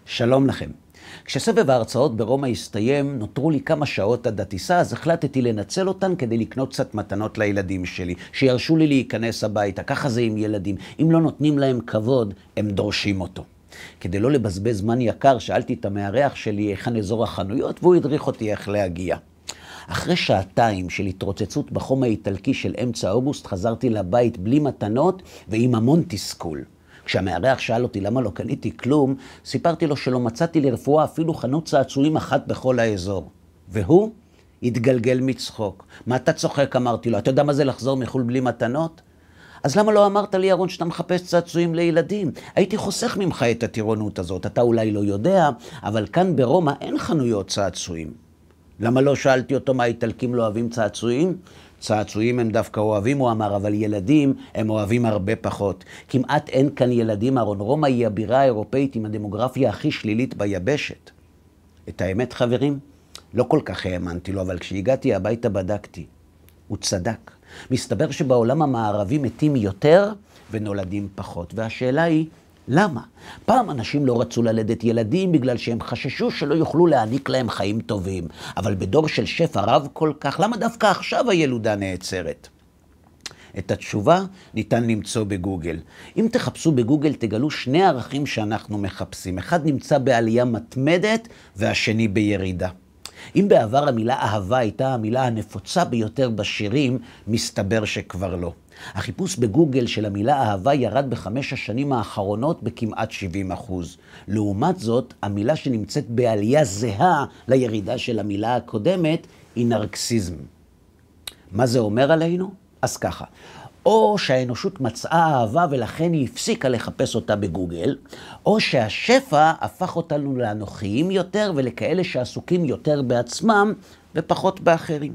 שלום לכם. כשסבב ההרצאות ברומא הסתיים, נותרו לי כמה שעות עד הטיסה, אז החלטתי לנצל אותן כדי לקנות קצת מתנות לילדים שלי, שירשו לי להיכנס הביתה. ככה זה עם ילדים. אם לא נותנים להם כבוד, הם דורשים אותו. כדי לא לבזבז זמן יקר, שאלתי את המארח שלי היכן אזור החנויות, והוא הדריך אותי איך להגיע. אחרי שעתיים של התרוצצות בחום האיטלקי של אמצע אוגוסט, חזרתי לבית בלי מתנות ועם המון תסכול. כשהמארח שאל אותי למה לא קניתי כלום, סיפרתי לו שלא מצאתי לרפואה אפילו חנות צעצועים אחת בכל האזור. והוא התגלגל מצחוק. מה אתה צוחק? אמרתי לו. אתה יודע מה זה לחזור מחול בלי מתנות? אז למה לא אמרת לי, ירון, שאתה מחפש צעצועים לילדים? הייתי חוסך ממך את הטירונות הזאת. אתה אולי לא יודע, אבל כאן ברומא אין חנויות צעצועים. למה לא שאלתי אותו מה האיטלקים לא אוהבים צעצועים? צעצועים הם דווקא אוהבים, הוא אמר, אבל ילדים הם אוהבים הרבה פחות. כמעט אין כאן ילדים, ארון. רומא היא הבירה האירופאית עם הדמוגרפיה הכי שלילית ביבשת. את האמת, חברים, לא כל כך האמנתי לו, אבל כשהגעתי הביתה בדקתי. הוא צדק. מסתבר שבעולם המערבי מתים יותר ונולדים פחות. והשאלה היא, למה? פעם אנשים לא רצו ללדת ילדים בגלל שהם חששו שלא יוכלו להעניק להם חיים טובים. אבל בדור של שפע רב כל כך, למה דווקא עכשיו הילודה נעצרת? את התשובה ניתן למצוא בגוגל. אם תחפשו בגוגל תגלו שני ערכים שאנחנו מחפשים. אחד נמצא בעלייה מתמדת והשני בירידה. אם בעבר המילה אהבה הייתה המילה הנפוצה ביותר בשירים, מסתבר שכבר לא. החיפוש בגוגל של המילה אהבה ירד ב5 השנים האחרונות בכמעט 70%. לעומת זאת, המילה שנמצאת בעלייה זהה לירידה של המילה הקודמת היא נרקסיזם. מה זה אומר עלינו? אז ככה. או שהאנושות מצאה אהבה ולכן היא הפסיקה לחפש אותה בגוגל, או שהשפע הפך אותנו לאנוכיים יותר ולכאלה שעסוקים יותר בעצמם ופחות באחרים.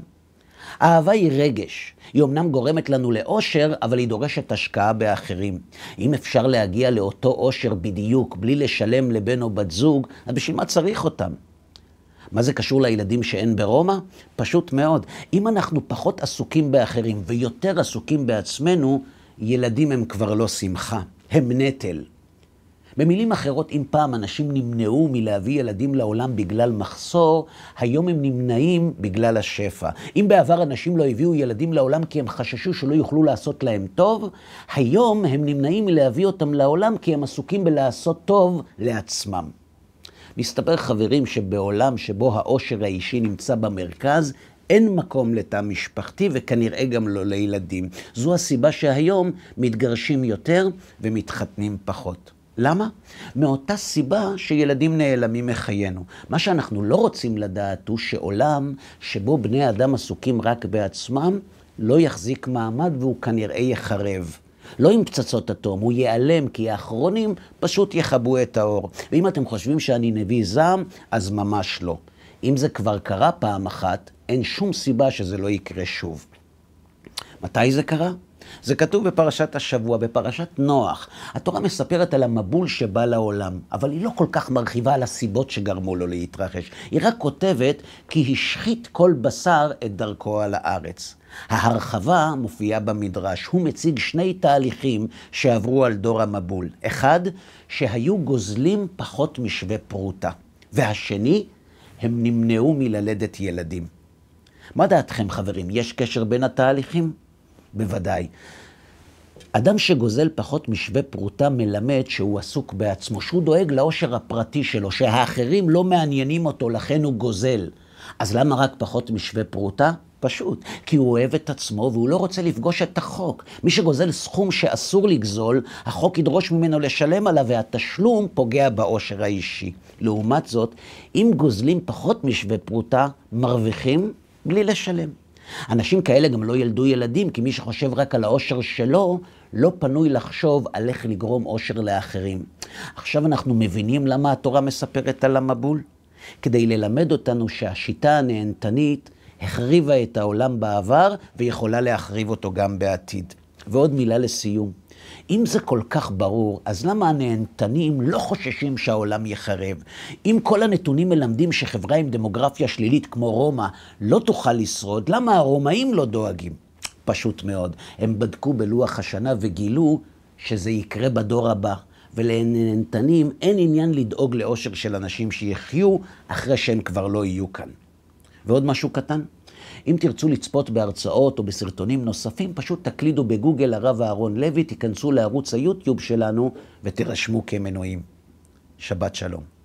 האהבה היא רגש. היא אמנם גורמת לנו לאושר, אבל היא דורשת השקעה באחרים. אם אפשר להגיע לאותו אושר בדיוק, בלי לשלם לבן או בת זוג, אז בשביל מה צריך אותם? מה זה קשור לילדים שאין ברומא? פשוט מאוד. אם אנחנו פחות עסוקים באחרים ויותר עסוקים בעצמנו, ילדים הם כבר לא שמחה, הם נטל. במילים אחרות, אם פעם אנשים נמנעו מלהביא ילדים לעולם בגלל מחסור, היום הם נמנעים בגלל השפע. אם בעבר אנשים לא הביאו ילדים לעולם כי הם חששו שלא יוכלו לעשות להם טוב, היום הם נמנעים מלהביא אותם לעולם כי הם עסוקים בלעשות טוב לעצמם. מסתבר, חברים, שבעולם שבו האושר האישי נמצא במרכז, אין מקום לתא משפחתי וכנראה גם לא לילדים. זו הסיבה שהיום מתגרשים יותר ומתחתנים פחות. למה? מאותה סיבה שילדים נעלמים מחיינו. מה שאנחנו לא רוצים לדעת הוא שעולם שבו בני אדם עסוקים רק בעצמם לא יחזיק מעמד והוא כנראה יחרב. לא עם פצצות אטום, הוא ייעלם כי האחרונים פשוט יחבו את האור. ואם אתם חושבים שאני נביא זעם, אז ממש לא. אם זה כבר קרה פעם אחת, אין שום סיבה שזה לא יקרה שוב. מתי זה קרה? זה כתוב בפרשת השבוע, בפרשת נוח. התורה מספרת על המבול שבא לעולם, אבל היא לא כל כך מרחיבה על הסיבות שגרמו לו להתרחש. היא רק כותבת כי השחית כל בשר את דרכו על הארץ. ההרחבה מופיעה במדרש. הוא מציג שני תהליכים שעברו על דור המבול. אחד, שהיו גוזלים פחות משווה פרוטה. והשני, הם נמנעו מללדת ילדים. מה דעתכם, חברים? יש קשר בין התהליכים? בוודאי. אדם שגוזל פחות משווה פרוטה מלמד שהוא עסוק בעצמו, שהוא דואג לאושר הפרטי שלו, שהאחרים לא מעניינים אותו, לכן הוא גוזל. אז למה רק פחות משווה פרוטה? פשוט, כי הוא אוהב את עצמו והוא לא רוצה לפגוש את החוק. מי שגוזל סכום שאסור לגזול, החוק ידרוש ממנו לשלם עליו והתשלום פוגע באושר האישי. לעומת זאת, אם גוזלים פחות משווה פרוטה, מרוויחים בלי לשלם. אנשים כאלה גם לא ילדו ילדים, כי מי שחושב רק על האושר שלו, לא פנוי לחשוב על איך לגרום אושר לאחרים. עכשיו אנחנו מבינים למה התורה מספרת על המבול? כדי ללמד אותנו שהשיטה הנהנתנית החריבה את העולם בעבר ויכולה להחריב אותו גם בעתיד. ועוד מילה לסיום. אם זה כל כך ברור, אז למה הנהנתנים לא חוששים שהעולם יחרב? אם כל הנתונים מלמדים שחברה עם דמוגרפיה שלילית כמו רומא לא תוכל לשרוד, למה הרומאים לא דואגים? פשוט מאוד. הם בדקו בלוח השנה וגילו שזה יקרה בדור הבא. ולנהנתנים אין עניין לדאוג לאושר של אנשים שיחיו אחרי שהם כבר לא יהיו כאן. ועוד משהו קטן, אם תרצו לצפות בהרצאות או בסרטונים נוספים, פשוט תקלידו בגוגל הרב אהרון לוי, תיכנסו לערוץ היוטיוב שלנו ותירשמו כמנויים. שבת שלום.